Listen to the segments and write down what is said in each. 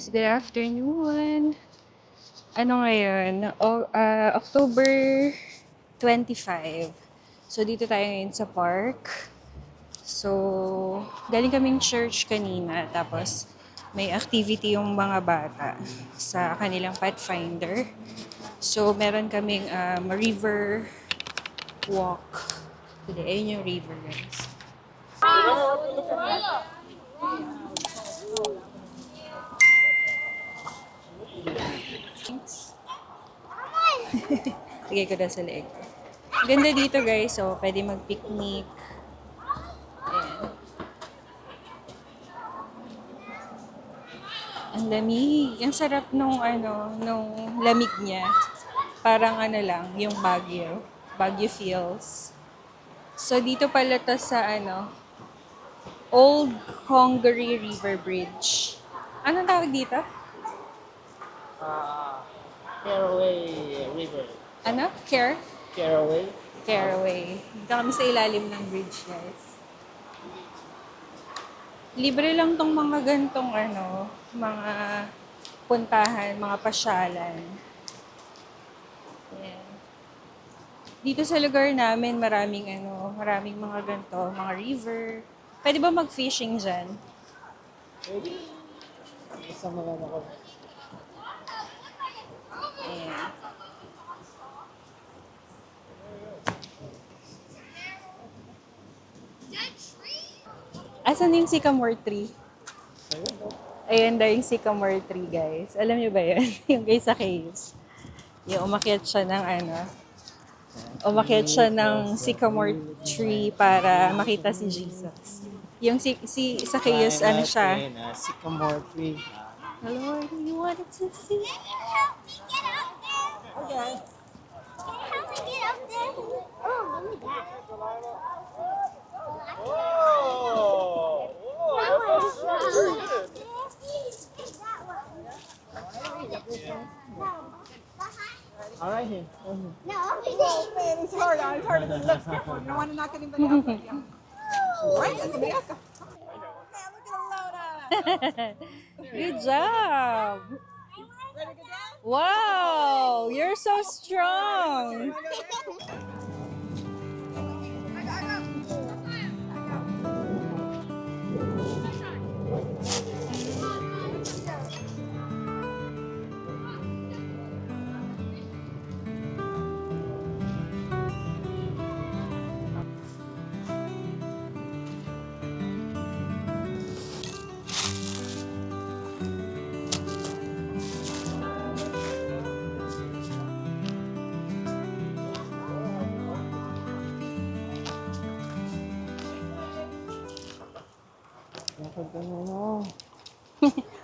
guys, good afternoon. Ano ngayon? October 25. So dito tayo ngayon sa park. So galing kaming church kanina tapos may activity yung mga bata sa kanilang Pathfinder. So meron kaming river walk. Today, ayun yung river guys. Thanks. Lagay ko na sa leeg. Ganda dito guys, so pwede mag-picnic. Ayan. Ang lamig. Ang sarap nung lamig niya. Parang ano lang, yung Baguio. Baguio feels. So dito pala to sa Old Congaree River Bridge. Anong tawag dito? Caraway River. Ano? Caraway. Caraway. Dito kami sa ilalim ng bridge, guys. Libre lang tong mga gantong mga puntahan, mga pasyalan. Ayan. Dito sa lugar namin, maraming mga ganto, mga river. Pwede ba mag-fishing dyan? Pwede. Isama lang ako. Ayan. Asan yung sycamore tree? Ayun, no? Ayan daw yung sycamore tree, guys. Alam niyo ba yan? Yung guys sa caves. Yung umakyat siya ng sycamore tree para makita si Jesus. Yung sa caves, ano siya? Sycamore tree. Lord, you wanted to see? Can you help me get up there? Okay. Can you help me get up there? Oh, give me that. Whoa! That one's good. That one. No. All right, here. No, over there. Man, it's hard. It's harder than it looks. Careful. You don't want to knock anybody out. Right? That's me. Man, look at Lola. Good job! Ready to go down? Wow! You're so strong!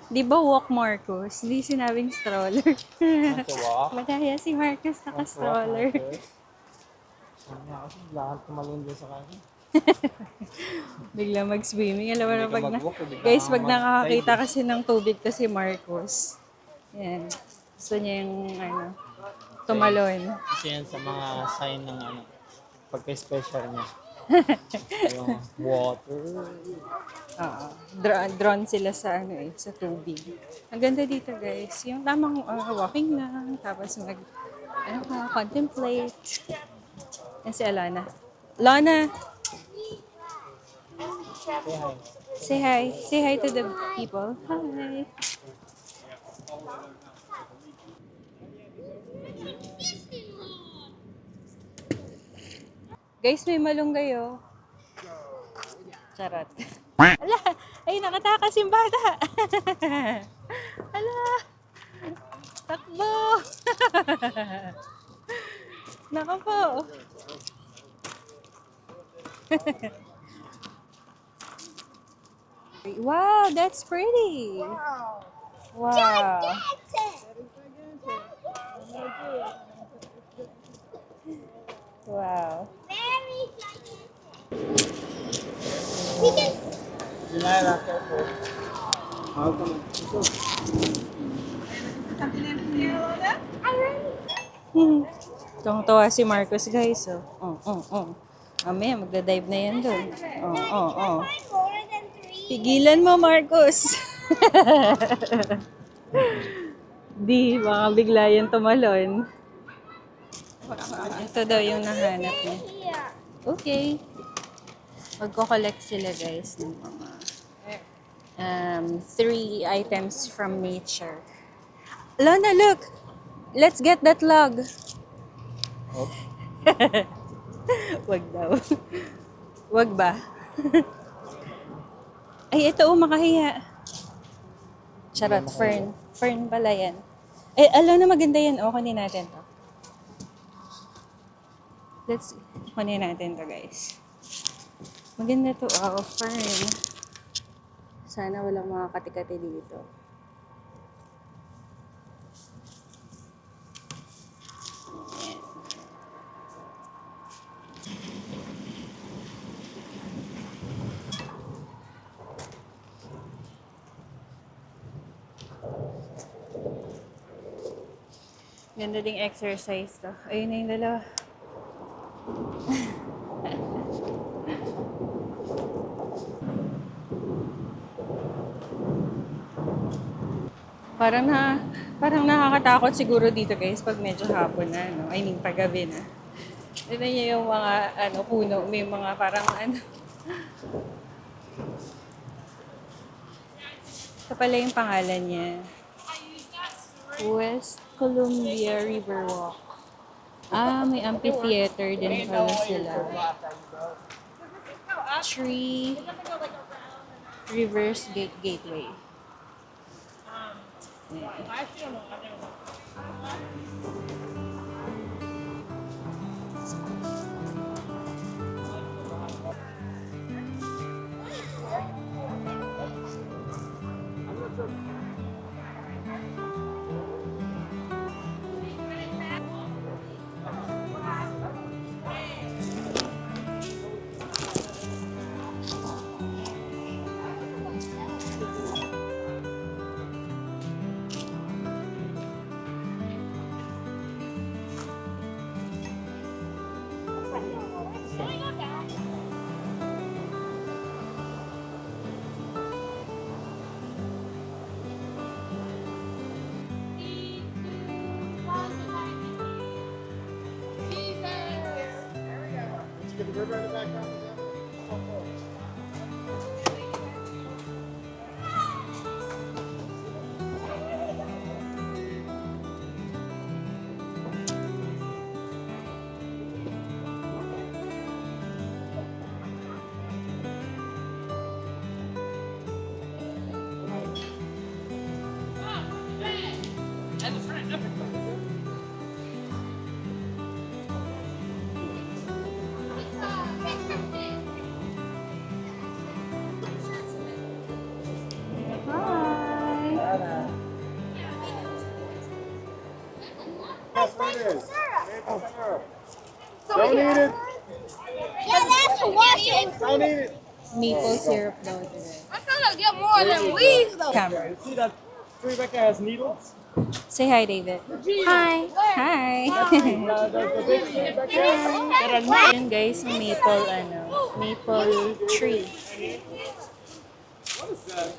Di ba walk, Marcos? Hindi sinabing stroller. Want to walk? Madaya si Marcos naka-stroller. Kasi lahat tumalon doon sa kanya. Bigla mag-swimming. Alam mo na Hindi ka pag mag-walk, bigla guys, kang pag nakakakita mag-dive. kasi ng tubig to si Marcos. Yan. Gusto niya yung tumalon. Kasi yan sa mga sign ng pagka-special niya. Yung water. Oo. Drawn sila sa sa tubig. Ang ganda dito, guys. Yung tamang walking lang, tapos contemplate. Yan si Alana. Lana, Say hi. say hi. Say hi to the people. Hi. Guys, may malunggay oh. Charot. Ala, ay nakatakas yung bata. Ala, takbo. Naka po. Wow, that's pretty. Wow. Wow. Very giant. We can. Denial after po. How come? Ito. Something in here, Lola? Tuwang-tuwa si Marcos, guys. Oh. Mamaya, magda-dive na yan doon. Oh. More than three. Pigilan mo, Marcos. Di, baka bigla yan tumalon. Ito daw yung nahanap niya. Here. Okay. Magko-collect sila guys ng mga 3 items from nature. Lona, look! Let's get that log. Oh, Wag daw. Wag ba? Ay, ito makahiya. Charot, fern. Fern pala yan. Eh, alam na maganda yan. O, kunin natin to. Let's kunin natin to, guys. Maganda to. Oh, fern. Sana walang mga kati-kati dito. Ayan. Ganda ding exercise to. Ayun na yung dalawa. Parang nakakatakot siguro dito guys pag medyo hapon na, no? I mean, paggabi na. Tignan niyo yung mga puno, may mga parang Ito pala yung pangalan niya. West Columbia Riverwalk. May amphitheater din pala sila. Three Rivers Gateway. Don't eat it. Yeah, that's Washington. Don't eat it. Maple syrup daw today. I'm gonna get more than we though. Camera. See that tree back there has needles? Say hi, David. Hi. Hi. The big tree back there? Yan guys, yung maple tree.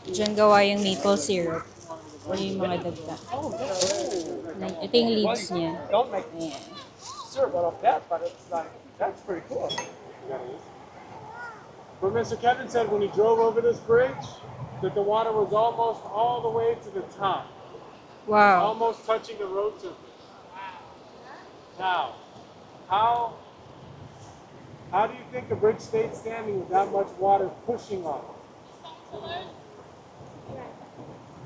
Diyan gawa yung maple syrup. Ano yung mga dagda. Ito yung leaves niya. Don't make Ayan. syrup out of that, but it's like, that's pretty cool. But Mr. Kevin said when he drove over this bridge, that the water was almost all the way to the top, Wow. almost touching the road surface. Now, how do you think the bridge stayed standing with that much water pushing on it?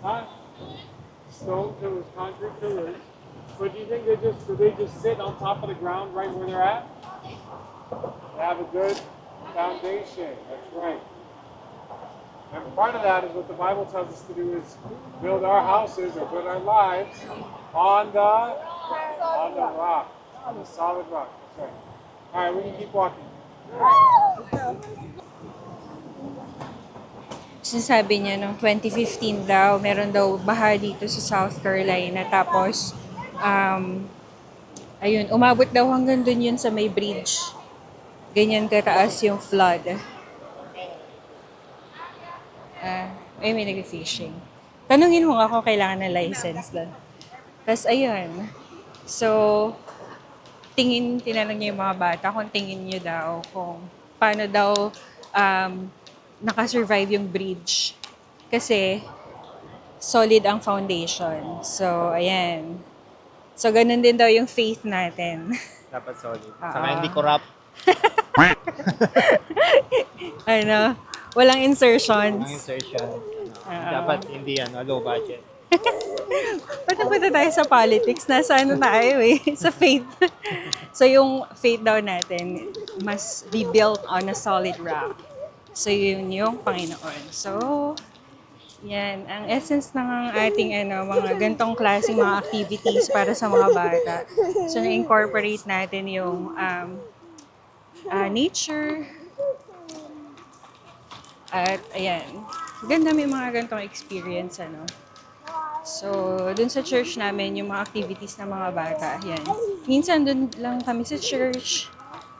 Huh? Stone pillars, concrete pillars. But do you think did they just sit on top of the ground right where they're at? They have a good foundation. That's right. And part of that is what the Bible tells us to do is build our houses or build our lives on the rock, on the solid rock. That's right. All right, we can keep walking. Sinasabi niya, noong 2015 daw, meron daw baha dito sa South Carolina. Tapos, ayun, umabot daw hanggang dun yun sa may bridge. Ganyan kataas yung flood. Ay, may nag-fishing. Tanungin mo nga kung kailangan ng license doon. Tapos, ayun. So, tinanong niya yung mga bata kung tingin niyo daw kung paano daw nakasurvive yung bridge. Kasi, solid ang foundation. So, ayan. So, ganun din daw yung faith natin. Dapat solid. Ah. Saka hindi corrupt. Ano, walang insertions. Ang insertion. Ah. Dapat hindi low budget. Ba't napunta tayo sa politics? Nasa ano tayo eh, sa faith. So yung faith daw natin must be built on a solid rock. So yun yung Panginoon. So, yan. Ang essence ng ating mga gantong klaseng mga activities para sa mga bata. So na-incorporate natin yung nature. At ayan, ganda may mga gantong experience So, dun sa church namin, yung mga activities ng mga bata, yan. Minsan dun lang kami sa church,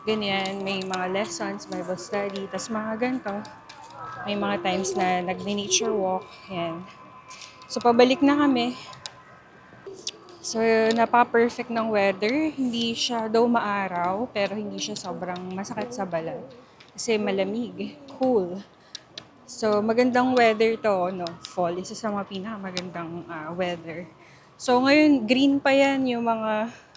ganyan, may mga lessons, Bible study, tas mga ganito. May mga times na nag-nature walk, yan. So, pabalik na kami. So, napaka-perfect ng weather. Hindi siya daw maaraw, pero hindi siya sobrang masakit sa balat. Kasi malamig, cool. So, magandang weather to, fall. Isa sa mga pinakamagandang weather. So, ngayon, green pa yan yung anong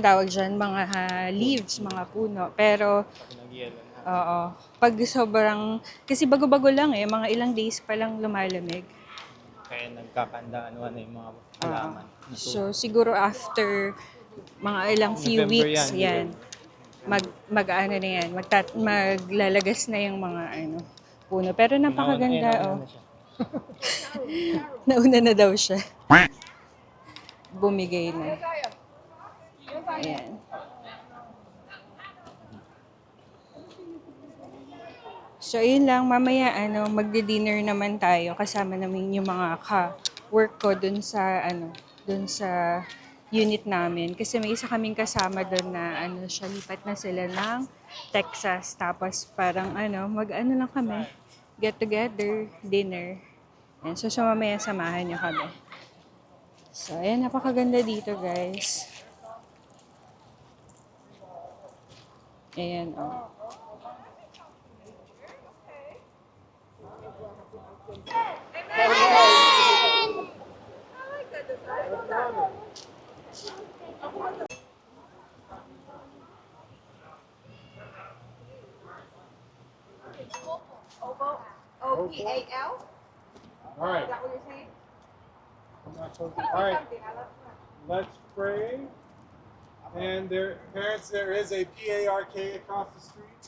tawag dyan, mga leaves, mga puno. Pero, Nag-yellow na. oo, pag sobrang, kasi bago-bago lang mga ilang days pa lang lumalamig. Kaya nagkakandaan na yung mga halaman. So, siguro after mga ilang few November weeks, yan. Maglalagas na yung mga puno. Pero napakaganda, Nauna na siya. Nauna na daw siya. Bumigay na. Ayan. So, ayun lang. Mamaya, magdi-dinner naman tayo. Kasama namin yung mga ka-work ko dun sa unit namin. Kasi may isa kaming kasama doon na lipat na sila ng Texas. Tapos parang lang kami. Get together, dinner. And so mamaya samahan niyo kami. So ayan, napakaganda dito guys. Ayan O-P-A-L? All right. Is that what you're saying? All right. Let's pray. And parents, there is a PARK across the street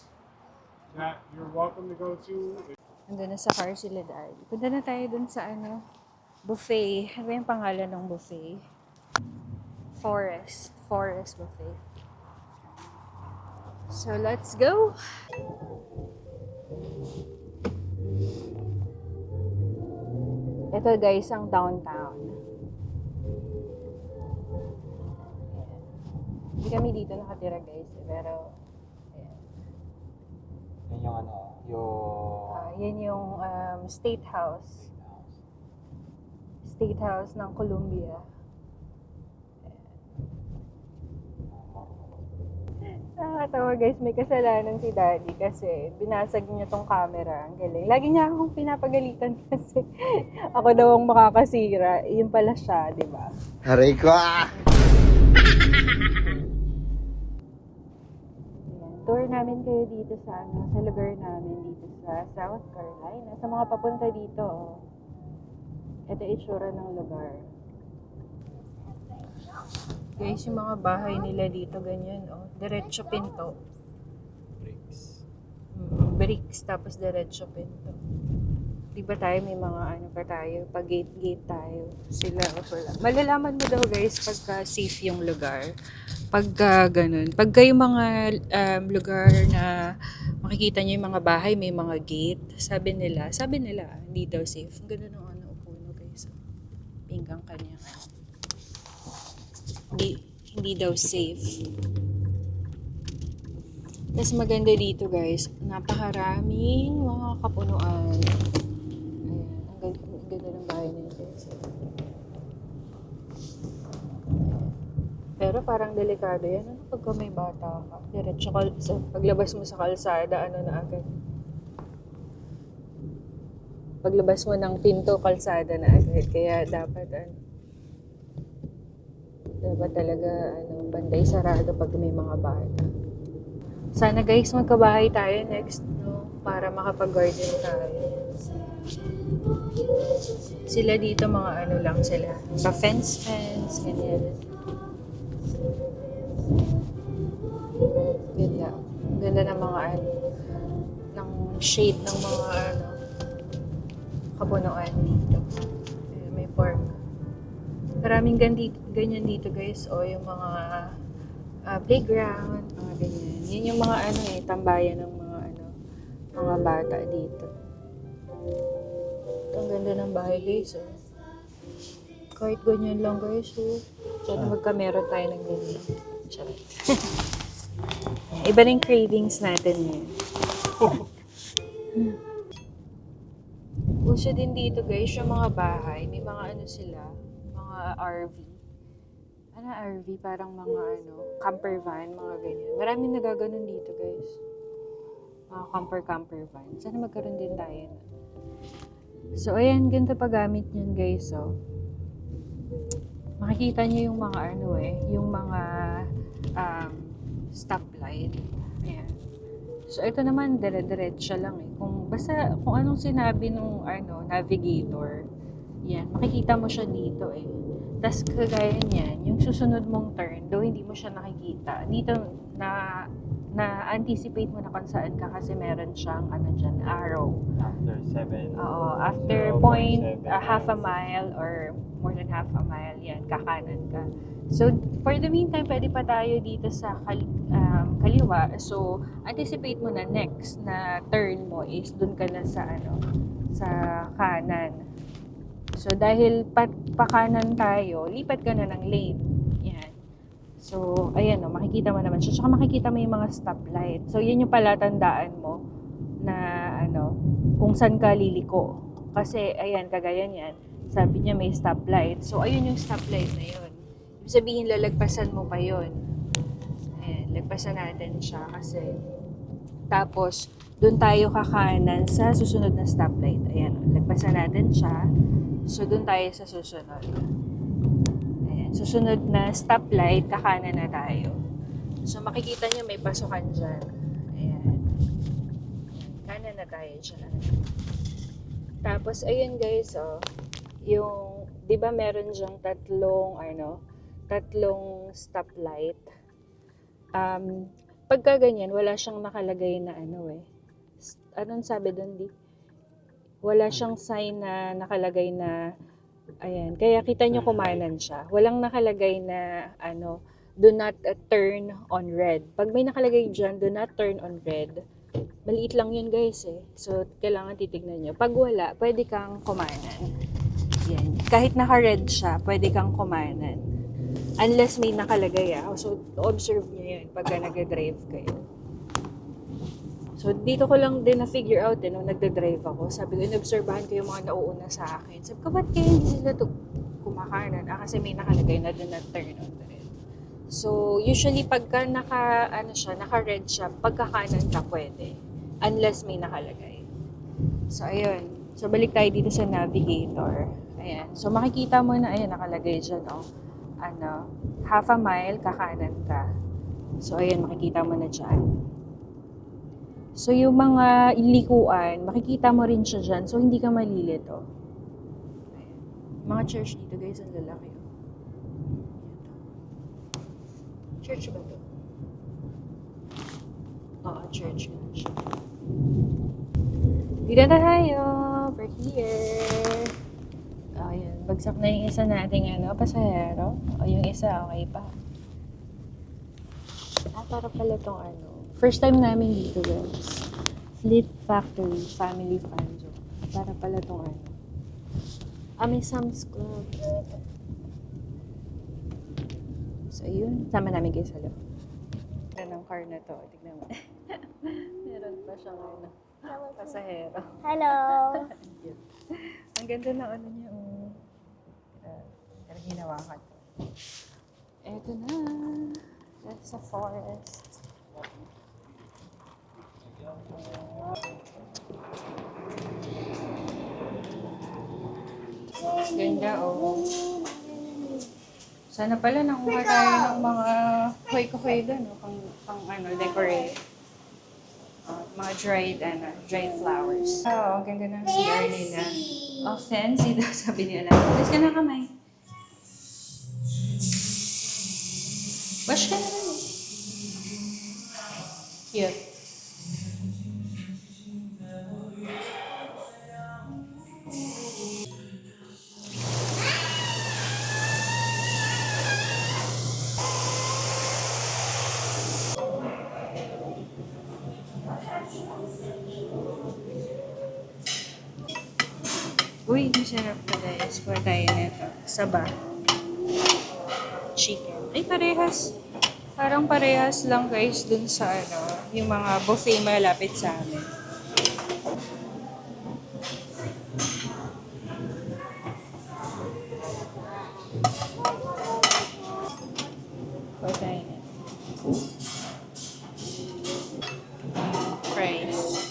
that you're welcome to go to. Nandun na sa car sila Daddy. Punta na tayo dun sa buffet. Ano ba yung pangalan ng buffet? Forest Buffet. So, let's go! Ito guys, ang downtown. Ayan. Hindi kami dito nakatira guys, pero ayan. Yan yung Yan yung State House. State House ng Columbia. Nakakatawa guys, may kasalanan si Daddy kasi binasag niya tong camera. Ang galing. Lagi niya akong pinapagalitan kasi ako daw ang makakasira. Yun pala siya, di ba? Aray ko! Ayan. Tour namin kayo dito sa sa lugar namin dito sa South Carolina. Sa mga papunta dito, ito itsura ng lugar. Guys, yung mga bahay nila dito ganyan, diretso pinto. Bricks, tapos diretso pinto. Di ba tayo may mga pa tayo, pag gate tayo, sila wala. Malalaman mo daw guys pagka safe yung lugar. Pagka ganun. Pagka yung mga lugar na makikita nyo yung mga bahay, may mga gate, sabi nila, hindi daw safe. Ganun ang puno guys. Pinggang kanya. Hindi daw safe. Tapos maganda dito guys, napakaraming mga kapunuan. Ayan, ang ganda ng bahay nila guys. Pero parang delikado yan. Ano pagka may bata ka? Diretso paglabas mo sa kalsada, ano na agad. Paglabas mo ng pinto, kalsada na agad. Kaya dapat talaga banday sarado pag may mga bata. Sana guys, magkabahay tayo next, no? Para makapag-garden tayo. Sila dito mga ano lang sila. Pa-fence, ganyan. Ganda. Ganda ng mga ng shade ng mga kabunuan dito. Ayan, may park. Maraming ganyan dito guys. O yung mga playground, mga ganyan. Yan yung mga tambayan ng mga bata dito. Ito, ang ganda ng bahay guys. Oh. Kahit ganyan lang guys. Oh. Sana magka-meron tayo ng ganyan. Charot. Iba rin cravings natin ngayon. Uso din dito guys, yung mga bahay, may mga sila, mga RV. Ano RV? Parang mga camper van, mga ganyan. Maraming nagaganon dito guys. Mga camper van. Sana magkaroon din tayo. So ayan, ganito paggamit yun guys. So, makikita niyo yung mga yung mga stoplight. Ayan. So ito naman dire-diretso lang Kung anong sinabi nung navigator, yan, makikita mo siya dito Tas kagaya niyan, yung susunod mong turn, though hindi mo siya nakikita. Dito na-anticipate mo na kung saan ka kasi meron siyang dyan, arrow. After 7. Oo, after 0.7 half a mile or more than half a mile, yan, kakanan ka. So, for the meantime, pwede pa tayo dito sa kaliwa. So, anticipate mo na next na turn mo is dun ka na sa kanan. So, dahil pakanan tayo, lipat ka na ng lane. Yan. So, ayan makikita mo naman siya. Tsaka makikita mo yung mga stoplight. So, yun yung palatandaan mo na kung saan ka liliko. Kasi, ayan, kagaya niyan. Sabi niya may stoplight. So, ayun yung stoplight na yun. Ibig sabihin, lalagpasan mo pa yun. Ayan, lagpasan natin siya kasi. Tapos, doon tayo kakanan sa susunod na stoplight. Ayan, lagpasan natin siya. So, doon tayo sa susunod. Ayan, susunod na stoplight, kakanan na tayo. So, makikita nyo may pasukan dyan. Ayan. Kanan na tayo dyan. Tapos, ayun guys, yung, di ba meron dyang tatlong stoplight. Pagka ganyan, wala siyang nakalagay na anong sabi doon, di? Wala siyang sign na nakalagay na, ayan, kaya kita nyo kumanan siya. Walang nakalagay na, do not turn on red. Pag may nakalagay dyan, do not turn on red, maliit lang yun guys So, kailangan titignan nyo. Pag wala, pwede kang kumanan. Yan. Kahit naka-red siya, pwede kang kumanan. Unless may nakalagay So, observe nyo yun pagka nag-drive kayo. So, dito ko lang din na-figure out nung nagda-drive ako. Sabi ko, inobserbahan ko yung mga nauuna sa akin. Sabi ko, ba't kaya hindi sila kumakanan? Kasi may nakalagay na do not turn on the red. So, usually pagka naka-red siya, pagkakanan ka pwede. Unless may nakalagay. So, ayun. So, balik tayo dito sa navigator. Ayan. So, makikita mo na, ayan, nakalagay dyan, half a mile, kakanan ka. So, ayan, makikita mo na dyan. So, yung mga ilikuan, makikita mo rin siya dyan. So, hindi ka malilito. Ayan. Mga church dito, guys, ang lalaki. Church ba ito? Oo, church yun siya. Dito na tayo. We're here. Ayan, bagsak na yung isa nating pasahero. O, yung isa, okay pa. Para pala itong first time namin dito, guys. Fleet Factory, Family Fun Zone. Para pala itong may Sam's Club. So, yun. Sama namin kayo sa loob. Ganda ng car na to. Tignan mo. Meron pa siyang ano, pasahero. Hello. Ang ganda ng ano niya, oh. Pero hinawakan ko. Eto na. That's a forest. Ganda, oh. Sana pala nakuha tayo ng mga koy-koy doon, no? Pang ano, decorate. Mga dried flowers. Oo, ang ganda ng CR nila. Oh, fancy daw, sabi nila. Tapos ka na kamay. Wash ka na rin. Cute. Uy, masarap to guys. Kuha tayo nito. Saba. Chicken. Ay, parehas. Parang parehas lang guys dun sa ano, yung mga buffet malapit sa amin. Kuha tayo nito. Fries.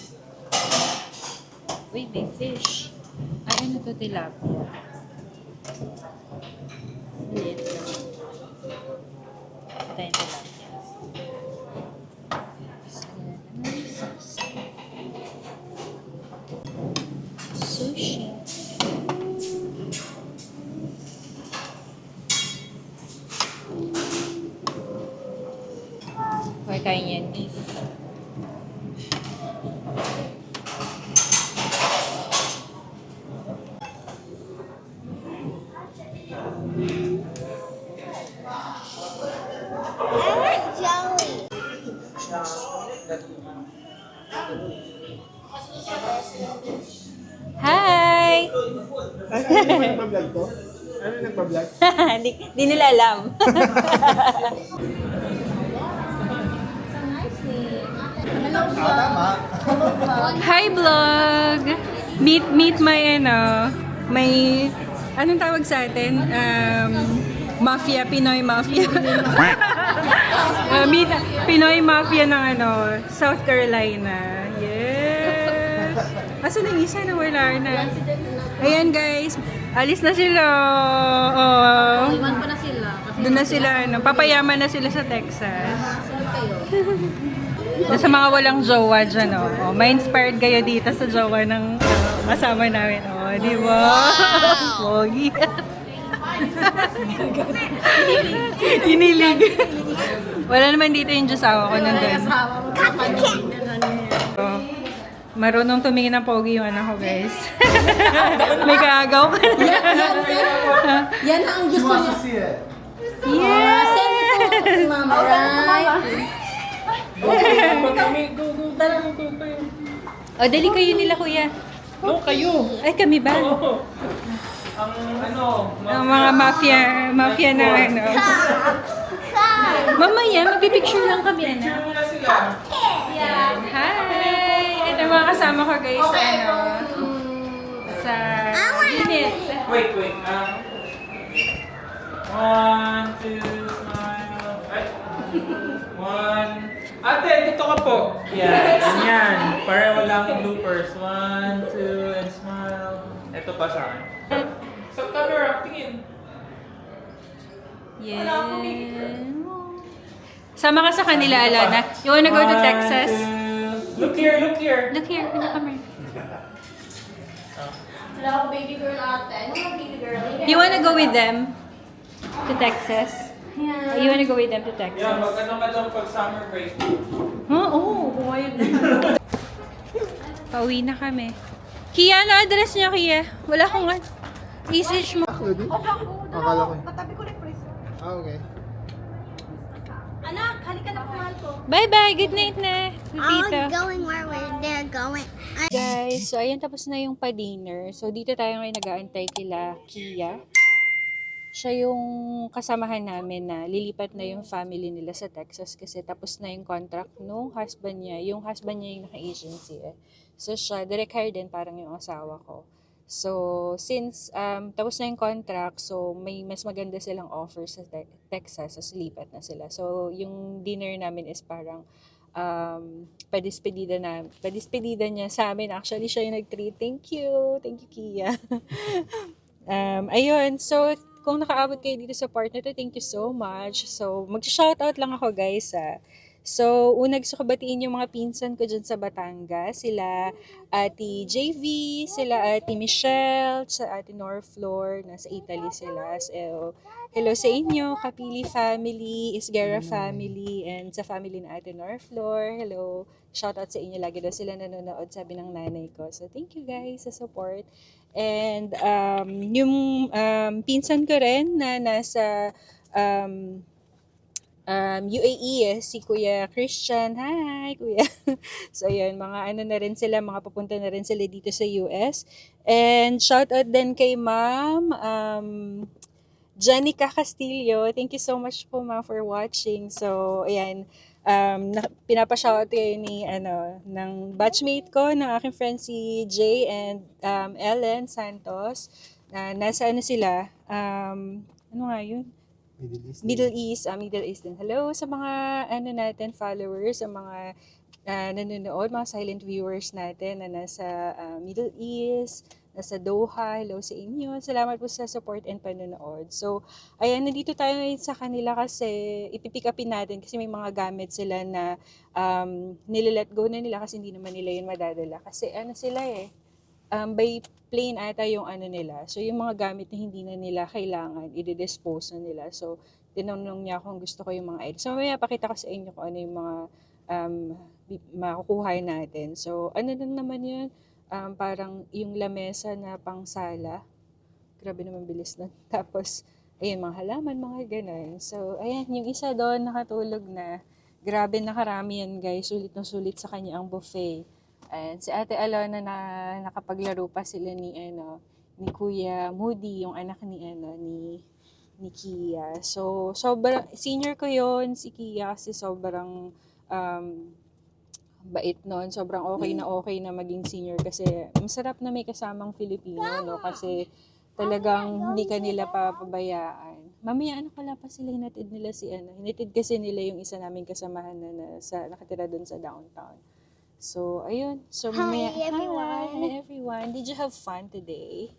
Uy, big fish. Ay, ano to, tilapia? Liit lang. Ito yung tilapia. Sushi. Huwag tayo niyan, beef. I want jelly. Hi! Ano yung nagpa-vlog to? Ano yung nagpa-vlog? di nila alam. Hi vlog! Meet my ano, may anong tawag sa atin? Mafia, Pinoy Mafia. Meet Pinoy Mafia ng ano, South Carolina. Yes! Asan yung isa na wala na? Ayan guys, alis na sila. Oh. Iwan ko na sila. Doon na sila, ano, papayaman na sila sa Texas. Doon sa mga walang jowa dyan, oh. Ma-inspired kayo dito sa jowa ng kasama namin. Oh, di ba? Pogi. Hinilig. Wala naman dito yung Diyosawa ko nandun. Oh, marunong tumingin ng pogi yung anak ko, guys. May kaagaw ka na. Yan ang gusto niya. Yes! Mama, right? O, dali kayo nila, kuya. No, kayo. Ay, kami ba? Ang ano, Ang mga mafia na ano. Mamaya, magpipicture lang kami, ano. muna sila. Hi! Ito mga kasama ko, guys, sa ano. Sa unit. Wait. 1, 2, smile. Ay. 1. Ate, dito ka po. Yan. Para walang bloopers. 1, 2, and smile. Ito pa sa akin. Sa camera, tingin. Yeah. Sama ka sa kanila, Alana. You wanna go to 1, Texas? 2. Look here. Look here, in the camera. Wala akong baby girl ate. Ano ang baby girl? You wanna go with them to Texas? You wanna go with them to Texas? Yan, mag-ano ka doon pag summer break. Huh? Oo, bumayad na. Pauwi na kami. Kia, ano address niya, Kia? Wala akong message mo. Akala ko. Katabi ko na yung freezer. Okay. Anak, halika na kumahal ko. Bye-bye, good night na. Dito. I'm going where they're going. Guys, so ayan tapos na yung pa-dinner. So dito tayo ngayon nag-aantay kila Kia. Siya yung kasamahan namin na lilipat na yung family nila sa Texas kasi tapos na yung contract nung husband niya. Yung husband niya yung naka-agency eh. So siya, direct hire din parang yung asawa ko. So, since tapos na yung contract, so may mas maganda silang offer sa Texas, so lipat na sila. So, yung dinner namin is parang padispedida niya sa amin. Actually, siya yung nag-treat. Thank you, Kia. Ayun, so kung nakaabot kayo dito sa part na to, thank you so much. So, mag-shoutout lang ako guys. So, unang gusto ko batiin yung mga pinsan ko dyan sa Batangas. Sila Ate JV, sila Ate Michelle, sa Ate Norflor, nasa Italy sila. So, hello sa inyo, Kapili family, Isguera family, and sa family na Ate Norflor. Hello, shoutout sa inyo. Lagi daw sila nanonood, sabi ng nanay ko. So, thank you guys sa support. And yung pinsan ko rin na nasa UAE, si Kuya Christian. Hi, Kuya. So, ayun, mga ano na rin sila, mga papunta na rin sila dito sa US. And shout out din kay Ma'am Janica Castillo. Thank you so much po, Ma'am, for watching. So, ayan, pinapa-shoutout kayo ng batchmate ko, ng aking friend si Jay and Ellen Santos. Nasa ano sila, ano nga yun? Middle East din. Hello sa mga natin followers, sa mga nanonood, mga silent viewers natin na nasa Middle East, nasa Doha. Hello sa inyo. Salamat po sa support and panonood. So, ayan, nandito tayo ngayon sa kanila kasi ipipick upin natin kasi may mga gamit sila na nililet go na nila kasi hindi naman nila yun madadala. Kasi sila by plane ata yung nila. So, yung mga gamit na hindi na nila kailangan, i-dispose na nila. So, tinanong niya kung gusto ko yung mga items. So, mamaya pakita ko sa inyo kung ano yung mga makukuha natin. So, ano lang naman yun? Parang yung lamesa na pangsala. Grabe naman bilis na. Tapos, ayun, mga halaman, mga ganun. So, ayan, yung isa doon nakatulog na. Grabe nakarami yan, guys. Sulit na sulit sa kanya ang buffet. And si Ate Alona na nakapaglaro pa sila ni Kuya Moody, yung anak ni Kia. So, sobrang senior ko yon si Kia kasi sobrang bait noon. Sobrang okay na maging senior kasi masarap na may kasamang Filipino, no? Kasi talagang hindi ka nila papabayaan. Mamaya pala pa sila hinatid nila hinatid kasi nila yung isa naming kasamahan na nakatira doon sa downtown. So, ayun. So, mamaya, hi everyone. Did you have fun today?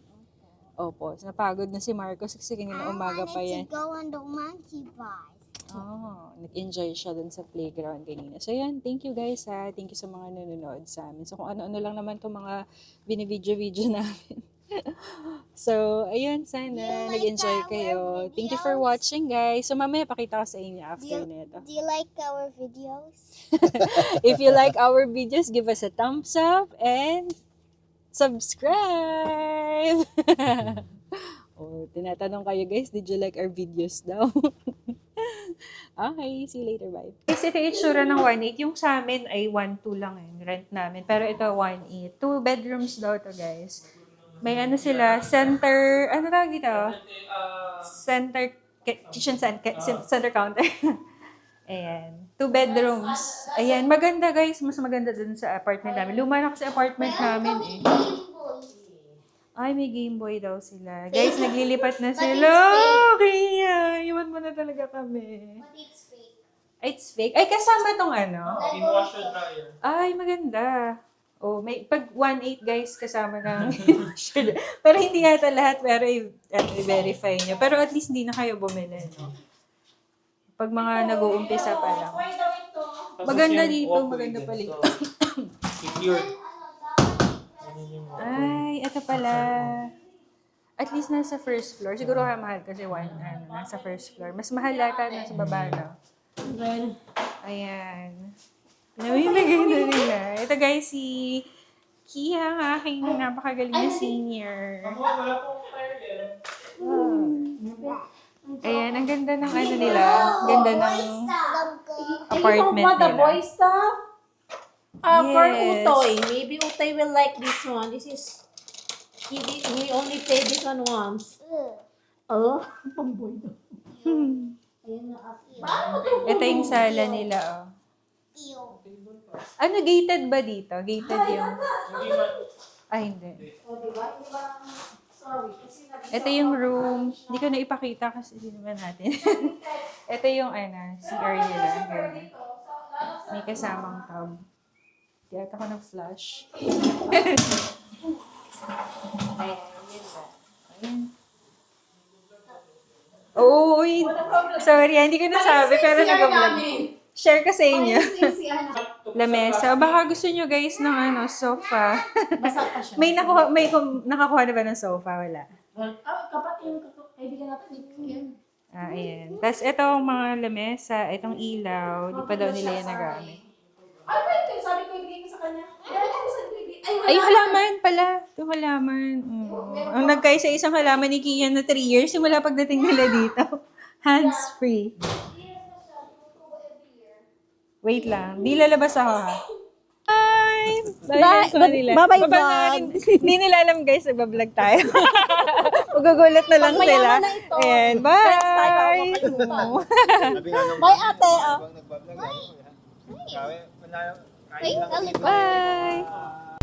Opo. Napagod na si Marcos kasi kanina umaga pa yan. I wanted to go on the monkey bars. Oh, nag-enjoy siya dun sa playground kanina. So, yan. Thank you guys ha. Thank you sa mga nanonood sa amin. So, kung ano-ano lang naman itong mga binibidyo-video namin. So, ayun. Sana nag-enjoy kayo. Thank you for watching, guys. So, mamaya pakita ko sa inyo after nito. Do you like our videos? If you like our videos, give us a thumbs up and subscribe! Oh, tinatanong kayo guys, did you like our videos daw? Okay, see you later, bye. Kasi ito yung itsura ng 1.8. Yung sa amin ay 1.2 lang rent namin. Pero ito 1.8. 2 bedrooms daw to guys. May sila, center, tawag dito? Center, kitchen center counter. Ayan. 2 bedrooms. Ayan. Maganda guys. Mas maganda dun sa apartment namin. Luma na kasi apartment namin eh. Ay, may Game Boy daw sila. Guys, naglilipat na sila. Kaya, iwan mo na talaga kami. But it's fake. Ay, it's fake. Ay, kasama tong In washer dryer. Ay, maganda. Oh, may pag 1.8 guys kasama ng pero hindi yata lahat pero i-verify nyo. Pero at least hindi na kayo bumili, no? Pag mga nag-uumpisa pa lang. Maganda dito, maganda pala. Secure. Ay, ito pala. At least nasa first floor. Siguro kaya mahal kasi nasa first floor. Mas mahal yata nasa baba, no? Ayan. Pinamimigay na nila. Ito guys, si Kia, ang aking napakagaling na senior. Wala pong fire Ayan, ang ganda ng nila. Ganda ng apartment The nila. boy stuff? For Yes. Utoy. Maybe Utoy will like this one. This is, he only played this one once. Oh, pamboy daw. Ayun na. Paano to? Ito yung sala nila, oh. Ew. Ano, gated ba dito? Gated yung... Hindi man. Ay, hindi. O, diba? Hindi ba? Sorry. Kasi Ito yung room. Hindi ko na ipakita kasi hindi naman natin. Ito yung, CR nila. Ganyan. May kasamang tub. Kaya ako nag-flush. Ayan, yun ba? Ayan. Oo, uy. Sorry, hindi ko nasabi, pero nag-vlog. Share ko sa inyo. Lamesa. Baka gusto nyo guys ng sofa. Basa pa siya. May nakakuha na ba ng sofa? Wala. Kapatid yung kaibigan natin. Yan. Ayan. Tapos itong mga lamesa, itong ilaw, di pa daw nila yan nagamit. Ay, wait. Sabi ko ibigay ko sa kanya. Ay, halaman pala. Yung halaman. Ang nagkaisa-isang halaman ni Kian na 3 years simula pagdating nila dito. Hands-free. Wait lang. Di lalabas ako ha. Bye! Bye-bye, Baba na rin. Hindi nila alam guys, nagbablog tayo. Magugulat na lang sila. Ayan, bye! Bye, ate. Wait, Bye!